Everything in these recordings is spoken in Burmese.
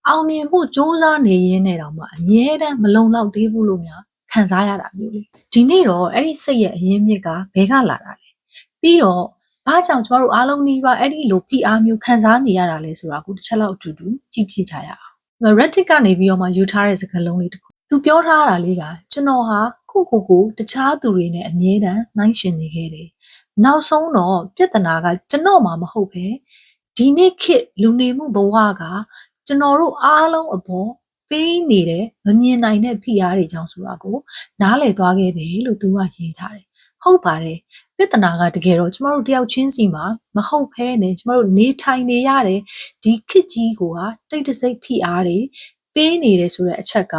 အောင်မြင်ဖို့စ조사နေရင်းနဲ့တောင်မှအမြဲတမ်းမလုံလောက်သေးဘူးလို့များခံစားရတာမျိုးလေဒီနေ့တော့အဲ့ဒီစိတ်ရဲ့အရင်းမြစ်ကဘဲကလာတာလေပြီးတော့ဘာကြောင့်ကျမတို့အားလုံးဒီပါအဲ့ဒီလိုဖိအားမျိုးခံစားနေရတာလဲဆိုတာကိုတစ်ချက်လောက်အတူတူကြည့်ကြည့်ကြရအောင် Reddit ကနေပြီးတော့မှယူထားတဲ့စကားလုံးလေးတစ်ခုသူပြောထားတာလေးကကျွန်တော်ဟာကိုတခြားသူတွေနဲ့အမြဲတမ်းနှိုင်းယှဉ်နေခဲ့တယ်နောက်ဆုံးတော့ပြဿနာကကျွန်တော်မှမဟုတ်ပဲဒီနေ့ခေတ်လူနေမှုဘဝကကျွန်တော်တို့အားလုံးအပေါ်ပေးနေတဲ့မမြင်နိုင်တဲ့ဖိအားတွေကြောင့်ဆိုတာကိုနားလည်သွားခဲ့တယ်လို့သူကရေးထားတယ်ဟုတ်ပါတယ်ပြဿနာကတကယ်တော့ကျမတို့တယောက်ချင်းစီမှာမဟုတ်ဘဲနဲ့ကျမတို့နေထိုင်နေရတဲ့ဒီခေတ်ကြီးကိုတိတ်တဆိတ်ဖိအားတွေပေးနေတယ်ဆိုတဲ့အချက်က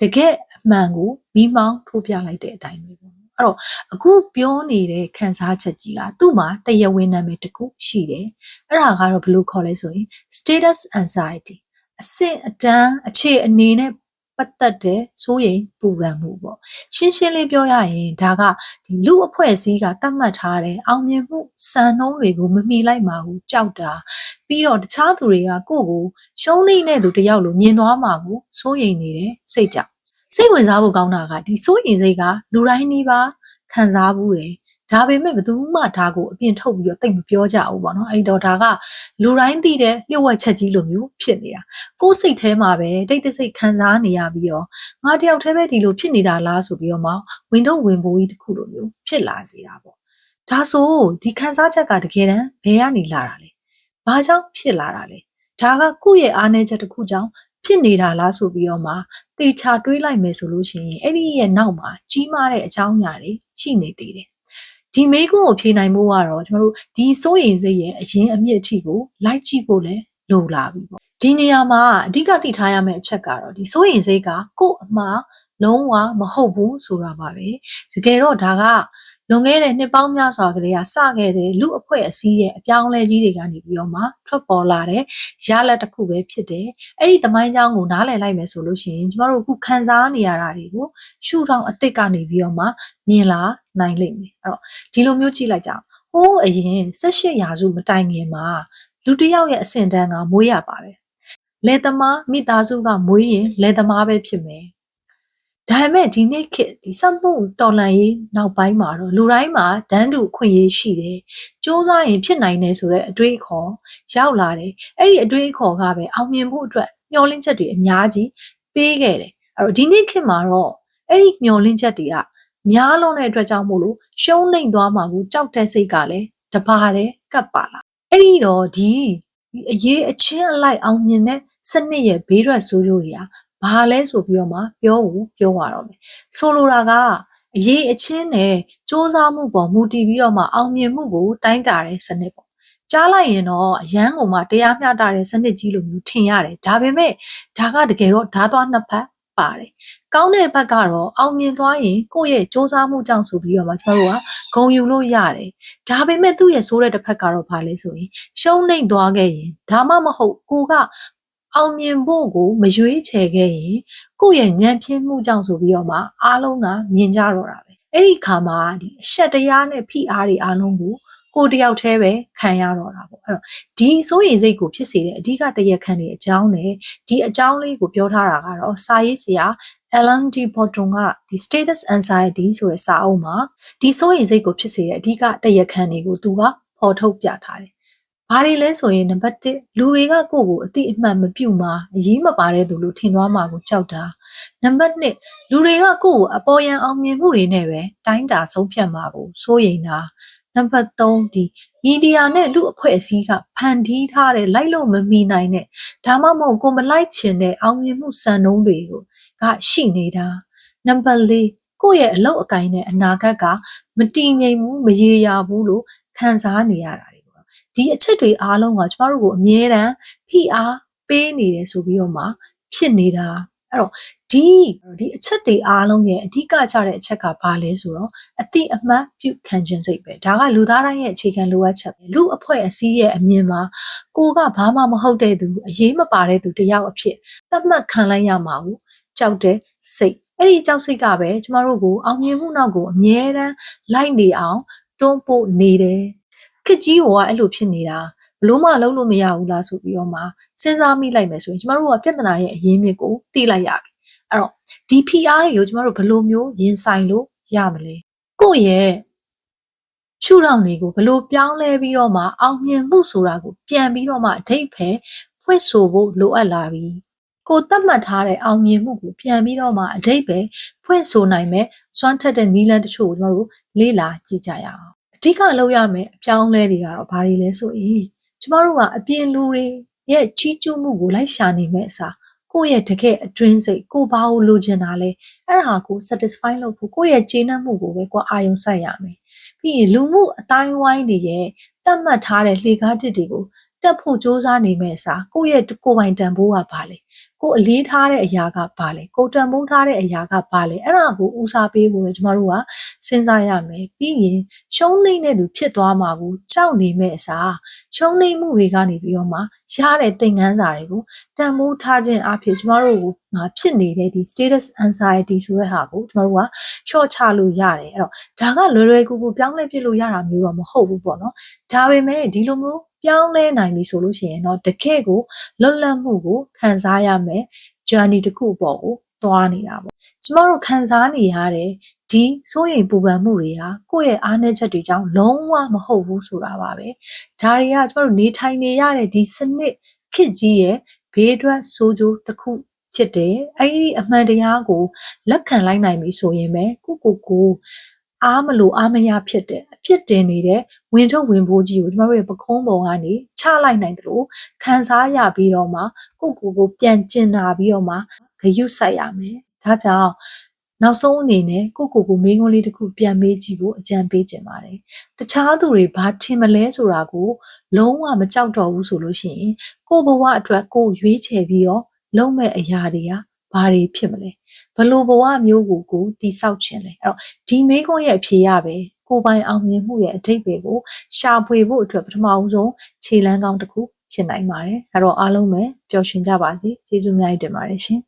တကယ်အမှန်ကိုမိမောင်းထိုးပြလိုက်တဲ့အတိုင်းပဲပေါ့အဲ့တော့အခုပြောနေတဲ့ခန်းစားချက်ကြီးကသူ့မှာတရားဝင်နာမည်တစ်ခုရှိတယ်အဲ့ဒါကတော့ဘယ်လိုခေါ်လဲဆိုရင် status anxiety အဆင့်အတန်းအခြေအနေနဲ့ပတ်သက်တဲ့စိုးရိမ်ပူပန်မှုပေါ့ရှင်းရှင်းလေးပြောရရင်ဒါကဒီလူအဖွဲ့အစည်းကသတ်မှတ်ထားတဲ့အောင်မြင်မှုစံနှုန်းတွေကိုမမီလိုက်မှာကိုကြောက်တာပြီးတော့တခြားသူတွေကကိုယ့်ကိုရှုံးနေတဲ့သူတယောက်လိုမြင်သွားမှာကိုစိုးရိမ်နေတဲ့စိတ်ကြောင့်စိတ်ဝင်စားဖို့ကောင်းတာကဒီစိုးရိမ်စိတ်ကလူတိုင်းနှီးပါခံစားဘူးတယ်ဒါပေမဲ့ဘယ်သူမှဒါကိုအပြင်ထုတ်ပြီးတော့တိတ်မပြောကြဘူးပေါ့နော်အဲ့တော့ဒါကလူတိုင်းသိတဲ့လျှို့ဝှက်ချက်ကြီးလိုမျိုးဖြစ်နေတာကိုယ်စိတ်ထဲမှာပဲတိတ်တဆိတ်ခံစားနေရပြီးတော့ငါတယောက်တည်းပဲဒီလိုဖြစ်နေတာလားဆိုပြီးတော့မှဝင်တော့ဝင်ပိုးကြီးတစ်ခုလိုမျိုးဖြစ်လာစေတာပေါ့ဒါဆိုဒီခံစားချက်ကတကယ်တမ်းဘယ်ကနေလာတာလဲဘာကြောင့်ဖြစ်လာတာလဲဒါကကိုယ့်ရဲ့အားနည်းချက်တစ်ခုကြောင့်ဖြစ်နေတာလားဆိုပြီးတော့မှတေချာတွေးလိုက်မယ်ဆိုလို့ရှိရင်အဲ့ဒီရဲ့နောက်မှာကြီးမားတဲ့အကြောင်းအရာတွေရှိနေသေးတယ်ဒီမေးခွန်းကိုဖြေနိုင်ဖို့ကတော့ကျွန်တော်တို့ဒီစိုးရိမ်စိတ်ရဲ့အရင်အမြင့်အထိကိုလိုက်ကြည့်ဖို့လဲလိုလာပြီပေါ့ဒီနေရာမှာအဓိကသိထားရမယ့်အချက်ကတော့ဒီစိုးရိမ်စိတ်ကကိုယ့်အမှားလုံးဝမဟုတ်ဘူးဆိုတာပါပဲတကယ်တော့ဒါကလွန်ခဲ့တဲ့နှစ်ပေါင်းများစွာကလေးကစခဲ့တဲ့လူအဖွဲ့အစည်းရဲ့အပြောင်းအလဲကြီးတွေကနေပြီးတော့မှထွက်ပေါ်လာတဲ့ရလဒ်တစ်ခုပဲဖြစ်တယ်အဲ့ဒီသမိုင်းကြောင်းကိုနားလည်လိုက်မယ်ဆိုလို့ရှိရင်ကျမတို့အခုခံစားနေရတာတွေကိုရှုထောင့်အသစ်ကနေပြီးတော့မှမြင်လာနိုင်လိမ့်မယ်အဲ့တော့ဒီလိုမျိုးကြည့်လိုက်ကြအောင်ဟိုးအရင်18ရာစုမတိုင်ခင်မှာလူတစ်ယောက်ရဲ့အဆင့်တန်းကမွေးရပါတယ်လယ်သမားမိသားစုကမွေးရင်လယ်သမားပဲဖြစ်မယ်ဒါပေမဲ့ဒီနေ့ခေတ်ဒီစက်မှုတော်လှန်ရေးနောက်ပိုင်းမှာတော့လူတိုင်းမှာတန်းတူအခွင့်အရေးရှိတယ်။စ조사ရင်ဖြစ်နိုင်တယ်ဆိုတဲ့အတွေးအခေါ်ရောက်လာတယ်။အဲ့ဒီအတွေးအခေါ်ကပဲအောင်မြင်ဖို့အတွက်မျှော်လင့်ချက်တွေအများကြီးပေးခဲ့တယ်။အဲ့တော့ဒီနေ့ခေတ်မှာတော့အဲ့ဒီမျှော်လင့်ချက်တွေကများလွန်တဲ့အတွက်ကြောင့်မို့လို့ရှုံးနိမ့်သွားမှာကိုကြောက်တဲ့စိတ်ကလည်းတပါးတည်းကပ်ပါလာ။အဲ့ဒီတော့ဒီအရေးအချင်းအလိုက်အောင်မြင်တဲ့စနစ်ရဲ့ဘေးထွက်ဆိုးကျိုးတွေကဘာလဲဆိုပြီးတော့မှပြောရတော့မယ်ဆိုလိုတာကအရေးအချင်းနဲ့စ조사မှုပေါ်မူတည်ပြီးတော့မှအောင်မြင်မှုကိုတိုင်းတာတဲ့စနစ်ပေါ့ကြားလိုက်ရင်တော့အရန်ကိုမှတရားမျှတတဲ့စနစ်ကြီးလိုမျိုးထင်ရတယ်ဒါပေမဲ့ဒါကတကယ်တော့ဓာတ်သွားနှစ်ဖက်ပါတယ်ကောင်းတဲ့ဘက်ကတော့အောင်မြင်သွားရင်ကိုယ့်ရဲ့စ조사မှုကြောင့်ဆိုပြီးတော့မှကျွန်တော်တို့ကဂုဏ်ယူလို့ရတယ်ဒါပေမဲ့သူ့ရဲ့ဆိုးတဲ့တစ်ဖက်ကတော့ဘာလဲဆိုရင်ရှုံးနိမ့်သွားခဲ့ရင်ဒါမှမဟုတ်ကိုကအောင်မြင်ဖို့ကိုမရွေးချယ်ခဲ့ရင်ကိုယ့်ရဲ့ဉာဏ်ဖြင်းမှုကြောင့်ဆိုပြီးတော့မှအားလုံးကမြင်ကြတော့တာပဲအဲ့ဒီခါမှာဒီအရှက်တရားနဲ့ဖိအားတွေအားလုံးကိုတယောက်တည်းပဲခံရတော့တာပေါ့အဲ့တော့ဒီစိုးရိမ်စိတ်ကိုဖြစ်စေတဲ့အဓိကတရားခံတဲ့အကြောင်းနဲ့ဒီအကြောင်းလေးကိုပြောထားတာကတော့စာရေးဆရာ Alan D. Botton ကဒီ status anxiety ဆိုတဲ့စာအုပ်မှာဒီစိုးရိမ်စိတ်ကိုဖြစ်စေတဲ့အဓိကတရားခံတွေကိုသူကဖော်ထုတ်ပြထားတယ်ဘာတွေလဲဆိုရင်နံပါတ်1လူတွေကကိုယ့်ကိုအတိအမှန်မပြုမှာအရေးမပါတဲ့သူလို့ထင်သွားမှာကိုကြောက်တာနံပါတ်2လူတွေကကိုယ့်ကိုအပေါ်ယံအောင်မြင်မှုတွေနဲ့ပဲတိုင်းတာဆုံးဖြတ်မှာကိုစိုးရိမ်တာနံပါတ်3ဒီမီဒီယာနဲ့လူအဖွဲ့အစည်းကဖန်တီးထားတဲ့လိုက်လို့မမီနိုင်တဲ့ဒါမှမဟုတ်ကိုမလိုက်ချင်တဲ့အောင်မြင်မှုစံနှုန်းတွေကိုကရှိနေတာနံပါတ်4ကိုယ့်ရဲ့အလုပ်အကိုင်နဲ့အနာဂတ်ကမတည်ငြိမ်ဘူးမရေရာဘူးလို့ခံစားနေရတာဒီအချက်တွေအားလုံးကကျမတို့ကိုအမြဲတမ်းဖိအားပေးနေတယ်ဆိုပြီးတော့မှဖြစ်နေတာအဲ့တော့ဒီအချက်တွေအားလုံးရဲ့အဓိကကျတဲ့အချက်ကဘာလဲဆိုတော့အတိအမှတ်ပြုခံခြင်းစိတ်ပဲဒါကလူသားတိုင်းရဲ့အခြေခံလိုအပ်ချက်ပဲလူအဖွဲ့အစည်းရဲ့အမြင်မှာကိုကဘာမှမဟုတ်တဲ့သူအရေးမပါတဲ့သူတယောက်အဖြစ်သတ်မှတ်ခံလိုက်ရမှာကိုကြောက်တဲ့စိတ်အဲ့ဒီကြောက်စိတ်ကပဲကျမတို့ကိုအောင်မြင်မှုနောက်ကိုအမြဲတမ်းလိုက်နေအောင်တွန်းပို့နေတယ်ခက်ကြီးကအဲ့လိုဖြစ်နေတာ လို့မှလုံးလို့မရဘူးလားဆိုပြီးတော့မှစဉ်းစားမိလိုက်မယ်ဆိုရင်ကျမတို့ကပြဿနာရဲ့အရင်းမြစ်ကိုသိလိုက်ရပြီအဲ့တော့ဒီ PR တွေကိုကျမတို့ဘယ်လိုမျိုးရင်ဆိုင်လို့ရမလဲကိုယ့်ရဲ့ရှုထောင့်တွေကိုဘယ်လိုပြောင်းလဲပြီးတော့မှအောင်မြင်မှုဆိုတာကိုပြန်ပြီးတော့မှအဓိပ္ပာယ်ဖွင့်ဆိုဖို့လိုအပ်လာပြီကိုသတ်မှတ်ထားတဲ့အောင်မြင်မှုကိုပြန်ပြီးတော့မှအဓိပ္ပာယ်ဖွင့်ဆိုနိုင်မဲ့စွမ်းထက်တဲ့နည်းလမ်းတချို့ကိုကျမတို့လေ့လာကြည့်ကြရအောင်အဓိကလုပ်ရမယ့်အပြောင်းလဲတွေကတော့ဘာတွေလဲဆိုရင်ကျမတို့ကအပြင်လူတွေရဲ့ကြီးကျူးမှုကိုလိုက်ရှာနေမဲ့အစားကိုယ့်ရဲ့တကယ်အတွင်းစိတ်ကိုဘာကိုလိုချင်တာလဲအဲ့ဒါကို satisfy လုပ်ဖို့ကိုယ့်ရဲ့ကျေနပ်မှုကိုပဲကိုအာရုံစိုက်ရမယ်ပြီးရင်လူမှုအတိုင်းဝိုင်းတွေရဲ့တတ်မှတ်ထားတဲ့လှေကားတစ်တွေကိုတက်ဖို့စ조사နေမဲ့အစားကိုယ့်ရဲ့ကိုယ်ပိုင်တန်ဖိုးကဘာလဲကိုယ်အလေးထားတဲ့အရာကဘာလဲကိုယ်တန်ဖိုးထားတဲ့အရာကဘာလဲအဲ့ဒါကိုဦးစားပေးဖို့ပဲကျမတို့ကစဉ်းစားရမယ်ပြီးရင်ရှုံးနိမ့်တဲ့သူဖြစ်သွားမှာကိုကြောက်နေမဲ့အစားရှုံးနိမ့်မှုတွေကနေပြီးတော့မှရတဲ့သင်ခန်းစာတွေကိုတန်ဖိုးထားခြင်းအဖြစ်ကျမတို့ကိုဖြစ်နေတဲ့ဒီ status anxiety ဆိုတဲ့ဟာကိုကျမတို့ကချော့ချလို့ရတယ်အဲ့တော့ဒါကလွယ်လွယ်ကူကူပြောင်းလဲပြလို့ရတာမျိုးတော့မဟုတ်ဘူးပေါ့နော်ဒါပေမဲ့ဒီလိုမျိုးပြောင်းလဲနိုင်ပြီဆိုလို့ရှိရင်တော့တကယ်ကိုလွတ်လပ်မှုကိုခံစားရမယ် journey တစ်ခုပေါ့ကိုသွားနေတာပေါ့ကျမတို့ခံစားနေရတဲ့ဒီစိုးရိမ်ပူပန်မှုတွေဟာကိုယ့်ရဲ့အားနည်းချက်တွေကြောင့်လုံးဝမဟုတ်ဘူးဆိုတာပါပဲဒါတွေကကျမတို့နေထိုင်နေရတဲ့ဒီစနစ်ခေတ်ကြီးရဲ့ဘေးထွက်ဆိုးကျိုးတစ်ခုဖြစ်တယ်အဲဒီအမှန်တရားကိုလက်ခံလိုက်နိုင်ပြီဆိုရင်ပဲကိုအားမလို့အားမရဖြစ်တဲ့အဖြစ်တင်နေတဲ့ဝင်ထုတ်ဝင်ပိုးကြီးကိုကျမတို့ရဲ့ပခုံးပေါ်ကနေချလိုက်နိုင်တယ်လို့ခံစားရပြီးတော့မှကိုပြန်ကျင်နာပြီးတော့မှဂရုစိုက်ရမယ်ဒါကြောင့်နောက်ဆုံးအနေနဲ့ကိုမေးခွန်းလေးတစ်ခုပြန်မေးကြည့်ဖို့အကြံပေးချင်ပါတယ်တခြားသူတွေဘာထင်မလဲဆိုတာကိုလုံးဝမကြောက်တော့ဘူးဆိုလို့ရှိရင်ကိုဘဝအတွက်ကိုရွေးချယ်ပြီးတော့လုပ်မဲ့အရာတွေကဘာတွေဖြစ်မလဲဘလို့ဘဝမျိုးကိုတိဆောက်ခြင်းလဲအဲ့တော့ဒီမေးခွန်းရဲ့အဖြေရပဲကိုပိုင်အောင်မြင်မှုရဲ့အဓိပ္ပာယ်ကိုရှာဖွေဖို့အတွက်ပထမဦးဆုံးခြေလှမ်းကောင်းတစ်ခုဖြစ်နိုင်ပါတယ်အဲ့တော့အားလုံးပဲပျော်ရွှင်ကြပါစေကျေးဇူးများတင်ပါတယ်ရှင်